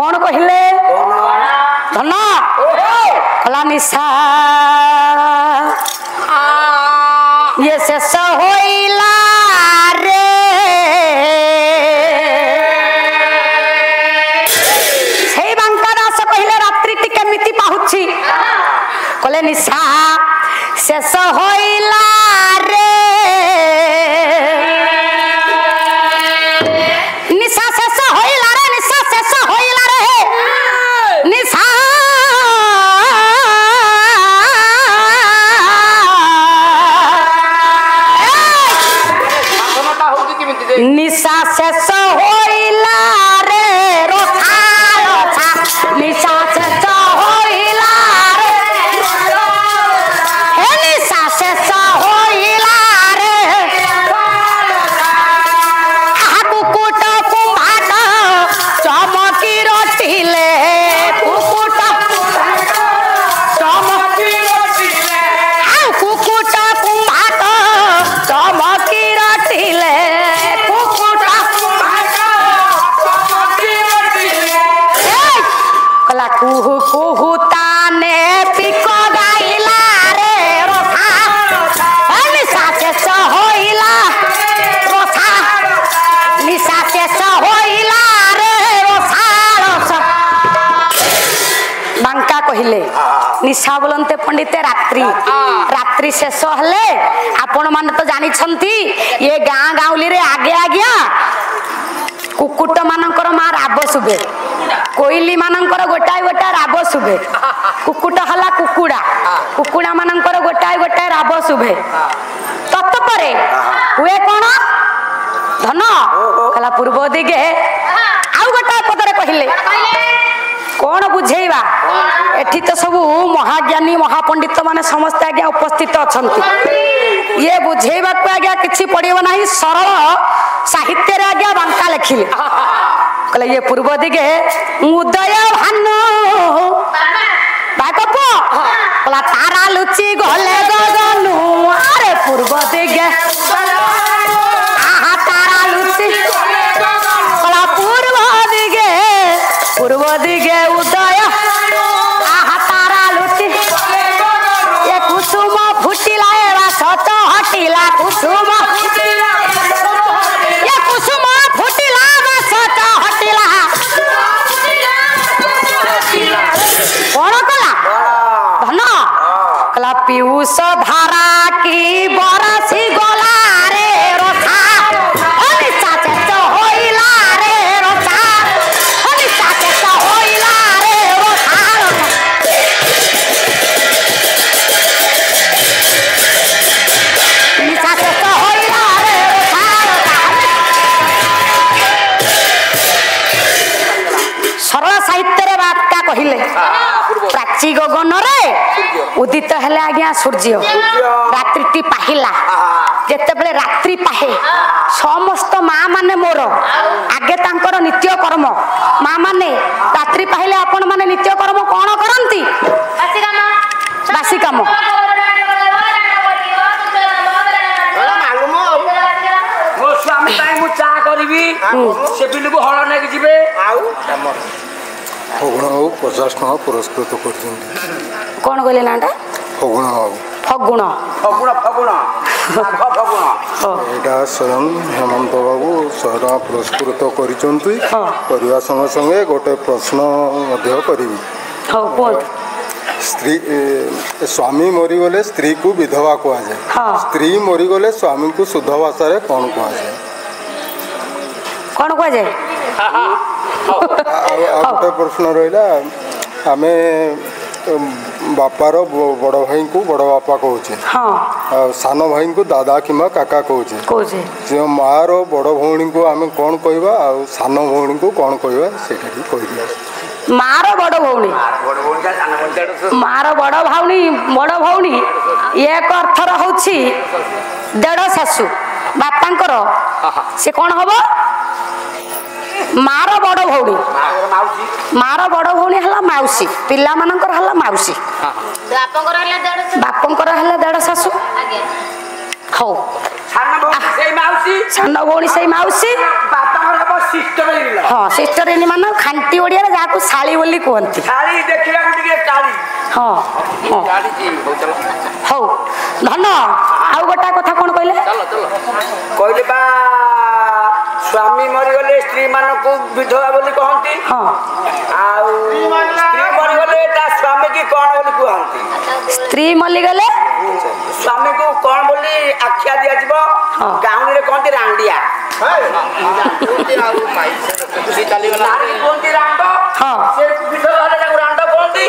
कौन कहले धन कला निशा ये शेष होइला रे से बांका दास कहले रात्रि टी केमिति पाहुछि कले निशा शेष होइला रे निशा शेष होइला रे निशा शेष होइला रे निशा निशा शेष होइला रे रोथा रोथा निशा शेष होइला रे हे निशा शेष होइला रे कुकुट कुम्भाट चमकी रोटिले कुकुट चमकी रोटिले कुकुट कुम्भाट चमकी रोटिले कुहु कुहु ताने पिको गाइला रे रोथा निशा शेष होइला रोथा निशा शेष होइला रे रोथा रोथा बांका कहिले निशा बोलते पंडिते रात्रि रात्रि शेष हले आपण माने तो जानि छंती ये गां गाउली रे आगे आगे कुकुट मानकर मां राब सुबे कोइली मानकर गोटाए गोटाए राब सुबे कुकुट हला कुकुड़ा कुकुड़ा मानकर गोटाए गोटाए राब सुबे तत्परे हुए कौन धन कला पूर्व दिगे आउ गोटाए पदरे कहले कौन बुझेइबा एठी तो सब महाज्ञानी महापंडित माने समस्त आज्ञा उपस्थित अछंती ये बुझेइबा को आज्ञा किछि पड़िबो नाही सरल साहित्य रे आज्ञा बांका लिखिले कहले ये पूर्व दिगे उदय भानु बाकप कला तारा लुचि गले गगनु अरे पूर्व दिगे आहा तारा लुचि कला पूर्व दिगे उदय आहा तारा लुचि ये कुसुम फुटिला एवा सत हटिला कुसुम ये कुसुम फुटिला बा सत हटिला कौन कला धन कला पीयूष धारा की बरसी गला रे रोथा निशा शेष होइला रे रोथा निशा शेष होइला रे रोथा निशा शेष होइला रे रोथा सरल साहित्य रे बात का कहिले प्राची गगन रे उदित हेले आज्ञा सूर्य रात्रि टी पाहिला जेते बेले रात्रि पाहे समस्त मां माने मोर आगे तांकर नित्य कर्म मां माने रात्रि पाहिले आपण माने नित्य कर्म कोन करंती बासी काम मो स्वामी ताई मु चा करबी से बिलु को हळ नै जिबे आउ फगुण बाबू 50 टका पुरस्कृत करछन कोन कहले नाटा फगुण बाबू फगुण फगुण फगुण फगुण एटा स्वयं हेमंत बाबू 100 टका पुरस्कृत करिसंती परिवार संगे संगे गोटे प्रश्न मध्य करिवि हो कोन स्त्री स्वामी मरी गले स्त्री को विधवा कहा जाए स्त्री मरी गले स्वामी को शुद्ध भाषा रे कौन कहा जाए कौन कहा जाए गोटे प्रश्न रहा आम बापार बड़ भाई को बड़ बापा कहे सान भाई को दादा किंवा काका कहे मार बड़ भौणी को आम कौन कहवा सान भौणी को कौन कहवा से कह मार बड़ भौणी मार बड़ भौणी एक अर्थर हूँ देढ़ शाशु बापांकर से कौन हम मार बड़ भौणी है मौसी पिला मानकर है मौसी बापंकर है देढ़ शाशु हाँ सान भौणी से मौसी सिस्टर इला हाँ सिस्टर इन मान खांटी ओडिया रे जाको साली बोली कहंती साली देखिला को टिके काली हाँ हाँ काली जी हो चलो हौ धन आउ गोटा कथा कोन कहले चलो चलो कहले बा स्वामी मरि गले स्त्री मान को विधवा बोली कहंती हाँ आउ स्त्री मरि गले ता स्वामी की कोन बोली कहंती स्त्री मली गले स्वामी को कोन बोली आख्या दिया जीवो गाउँ रे कहंती रांडिया कोंती आउ माई से चली गला कोंती रांडो हाँ से विधवा हले जाको रांडो कहंती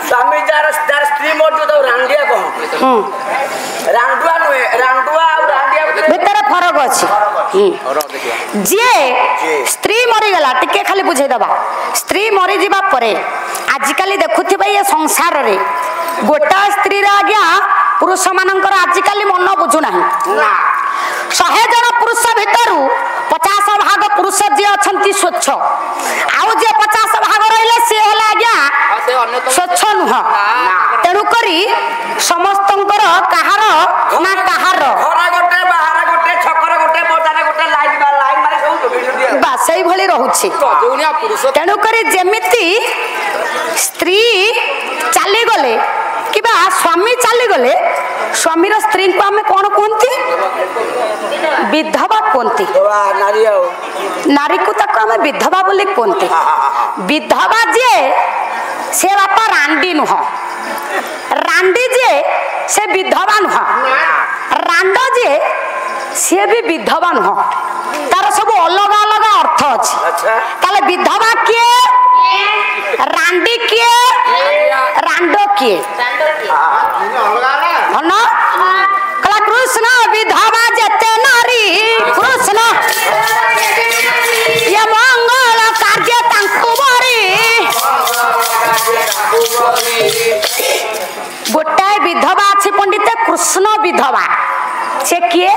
स्वामी जार स्त्री मरि तो रांडिया कहंती रांडुआ नुए रांडुआ और रांडिया भितर फरक अछि जे स्त्री मरी गला टिके खाली बुझे दबा स्त्री मरी जिबा परे आजिकाली देखुथिबा ये संसार रे गोटा स्त्री रे आज्ञा पुरुष मानकर आजिकाली मन बुझु नाही 100 जन पुरुष भितरु 50 भाग पुरुष जे अछंती स्वच्छ आउ जे 50 भाग रहिले से होला आज्ञा स्वच्छ नुह तेनु करी समस्तंकर कहार ना कहार घरा गोटे बाहर गोटे छकर गोटे बजार गोटे लाइन मारे सब वीडियो दिया बा सही भली रहउछि दुनिया पुरुष तेनु करी जेमिति स्त्री चाली गले किबा स्वामी चाली गले स्वामीर स्त्री को हमें कौन कहती विधवा कहती नारी को तक हमें विधवा बोली कहती विधवा जे से बापा रांडी नुह रांडी जे से विधवा नुह रांड जे सी भी विधवा नुह तार सब अलग अलग अर्थ अच्छे ताले विधवा किए रांडी किए रांडो किए कला कृष्ण विधवा जते नारी कृष्ण ये मंगल कार्य तांकु बरी गोटाए विधवा अच्छे पंडित कृष्ण विधवा से किए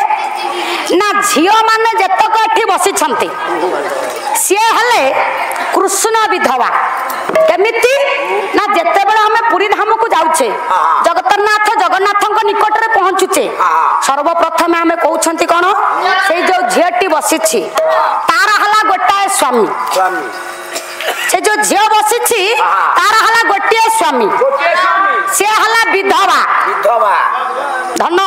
ना झियो माने जतक एठी बसी छंती से हले कृष्ण विधवा केमिति ना जते बेला हमें पुरी धाम को जाउछे जगन्नाथ जगन्नाथଙ୍କ निकट रे पहुंचुचे सर्वप्रथम हमें कहउछंती कोन से जो झियटी बसी छी तार हला गोटाए स्वामी से जो झियो बसी छी तार हला गोटिए स्वामी से हला विधवा धन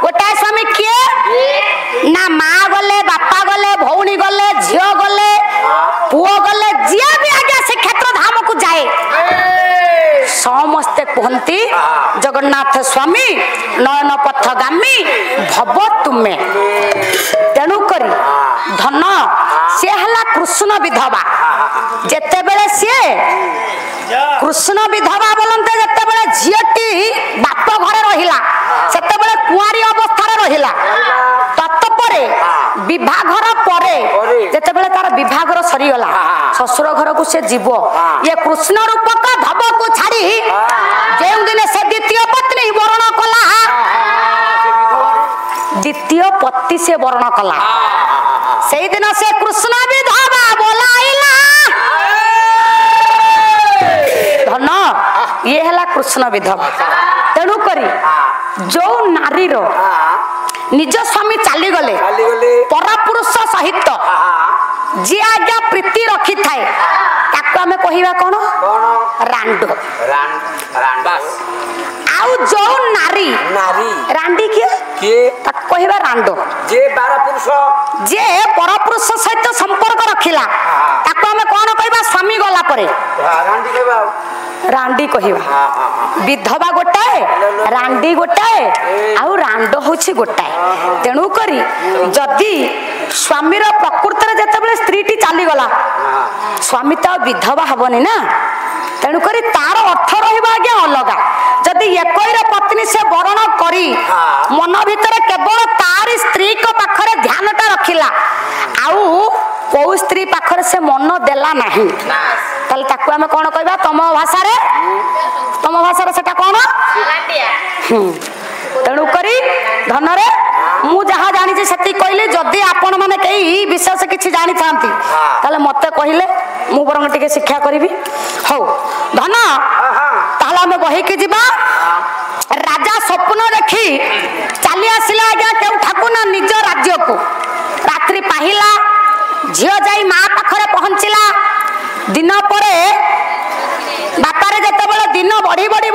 गोटाए स्वामी किए ना माँ गले बापा गले भौणी गले झियो गले पुओ गले जिया भी आगे से क्षेत्र धाम को जाए समस्ते कहती जगन्नाथ स्वामी नयन पथगामी भव तुमे तेणु करी धन से हला कृष्ण विधवा जेते बेले से कृष्ण विधवा बोलते जेते बेले झियटी बाप घरे रहिला सेते बेले कुआरी अवस्था रहिला तत्परे विभाघर परे जेते बेले तार विभाघर सरी गला ससुर घर को से जीव ये कृष्ण रूपक धब को छाड़ी जेउ दिन से द्वितीय पत्नी वरण कला द्वितीय पति से वरण कला से दिन से कृष्ण विधवा बोलाइला धन ये हला कृष्ण विधवा तेणु करी जो नारी रो निज स्वामी चली गले परपुरुष सहित जी आज्ञा प्रीति रखी थाए ताको हमें कहिबा कोन रांडो आउ जो नारी रांडी के ताको कहिबा रांडो जे बार पुरुष जे परपुरुष सहित संपर्क रखिला ताको हमें कोन कहिबा स्वामी गला परे रांडी कहबा रांडी कहिबा विधवा गोटाए रांडी गोटाए आउ रांडो होछि गोटाए तेणु करी जदि स्वामीर प्रकृति रे जते बेले स्त्री टी चली गला स्वामी तो विधवा हबनी ना तेणु करी तार अर्थ रहिबा आगे अलगा जदि एकैर पत्नी से वरण करी मन भीतर केवल तार स्त्री को पाखरे ध्यानटा रखिला आउ को स्त्री पाखरे से मन देला नाही ताले ताकू हमें कोन कहबा तम भाषा रे सेटा कोन तेणु करी धन रे मु जहा जानि जे सेति कहले जदि आपण माने कई विशेष किछि जानि थांती ताले मते कहिले मु बरंग टिके शिक्षा करिवि हौ धन ताला में बही के जिबा राजा स्वप्न देखी चली आसिला आज्ञा केउ ठाकु ना निज राज्य को रात्रि पाहिला झियो जाई जाई माँ पाखरे पहुंचला दिन पर बापारे जेतेबेले दिन बढ़ी बढ़ी